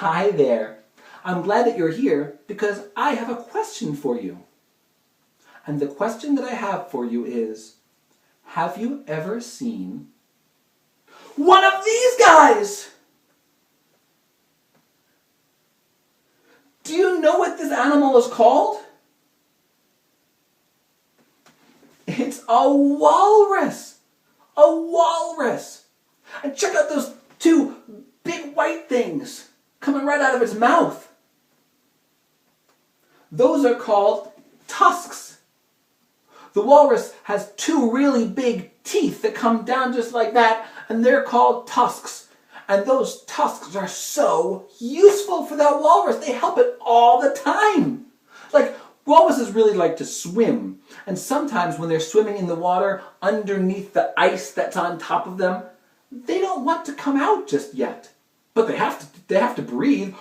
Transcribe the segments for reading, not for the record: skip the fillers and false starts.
Hi there. I'm glad that you're here because I have a question for you. And the question that I have for you is, have you ever seen one of these guys? Do you know what this animal is called? It's a walrus. A walrus. And check out those two big white things coming right out of its mouth. Those are called tusks. The walrus has two really big teeth that come down just like that, and they're called tusks. And those tusks are so useful for that walrus. They help it all the time. Like, walruses really like to swim. And sometimes when they're swimming in the water underneath the ice that's on top of them, they don't want to come out just yet. But they have to breathe.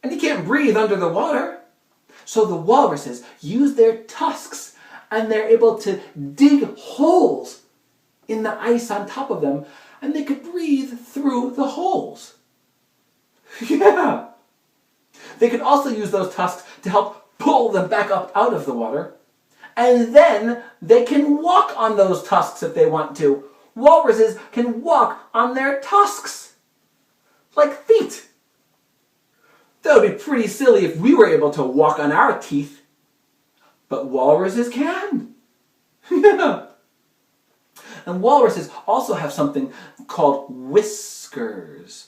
And you can't breathe under the water. So the walruses use their tusks and they're able to dig holes in the ice on top of them, and they could breathe through the holes. Yeah. They could also use those tusks to help pull them back up out of the water, and then they can walk on those tusks if they want to. Walruses can walk on their tusks, like feet. That would be pretty silly if we were able to walk on our teeth, but walruses can. Yeah. And walruses also have something called whiskers.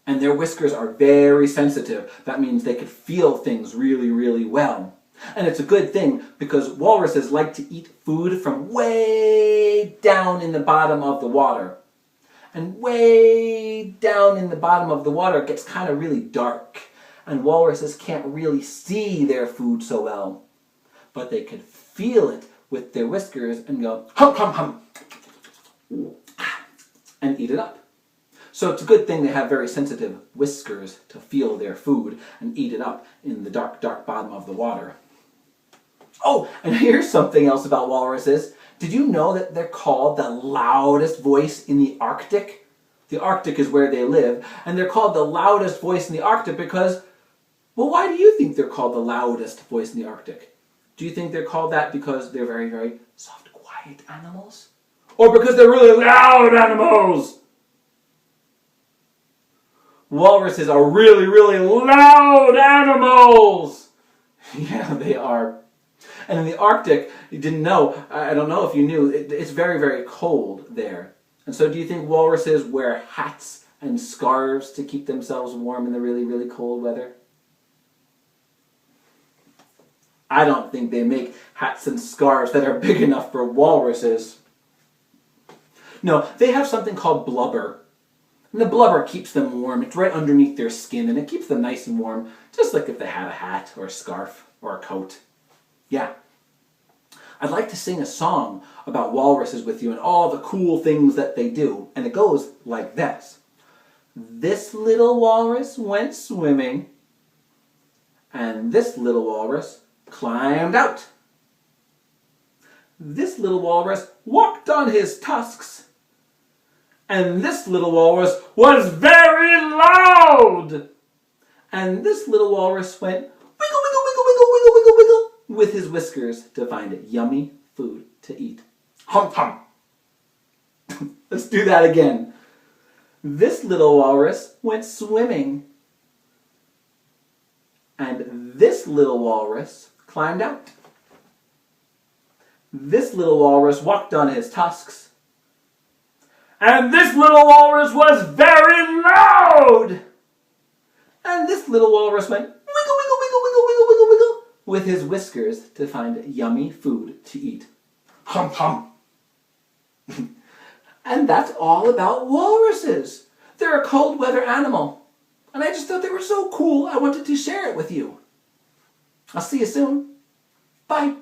And their whiskers are very sensitive. That means they can feel things really, really well. And it's a good thing because walruses like to eat food from way down in the bottom of the water. And way down in the bottom of the water it gets kind of really dark. And walruses can't really see their food so well. But they can feel it with their whiskers and go, hum, hum, hum, and eat it up. So it's a good thing they have very sensitive whiskers to feel their food and eat it up in the dark, dark bottom of the water. Oh, and here's something else about walruses. Did you know that they're called the loudest voice in the Arctic? The Arctic is where they live, and they're called the loudest voice in the Arctic because, well, why do you think they're called the loudest voice in the Arctic? Do you think they're called that because they're very, very soft, quiet animals? Or because they're really loud animals? Walruses are really, really loud animals! Yeah, they are. And in the Arctic, you didn't know, I don't know if you knew, it's very, very cold there. And so do you think walruses wear hats and scarves to keep themselves warm in the really, really cold weather? I don't think they make hats and scarves that are big enough for walruses. No, they have something called blubber. And the blubber keeps them warm. It's right underneath their skin, and it keeps them nice and warm, just like if they had a hat or a scarf or a coat. Yeah. I'd like to sing a song about walruses with you and all the cool things that they do. And it goes like this. This little walrus went swimming, and this little walrus climbed out. This little walrus walked on his tusks, and this little walrus was very loud. And this little walrus went wiggle, wiggle, wiggle, wiggle, wiggle, wiggle, wiggle with his whiskers to find yummy food to eat. Hum, hum. Let's do that again. This little walrus went swimming, and this little walrus climbed out. This little walrus walked on his tusks, and this little walrus was very loud. And this little walrus went wiggle, wiggle, wiggle, wiggle, wiggle, wiggle, wiggle with his whiskers to find yummy food to eat. Hum, hum. And that's all about walruses. They're a cold weather animal. And I just thought they were so cool, I wanted to share it with you. I'll see you soon. Bye.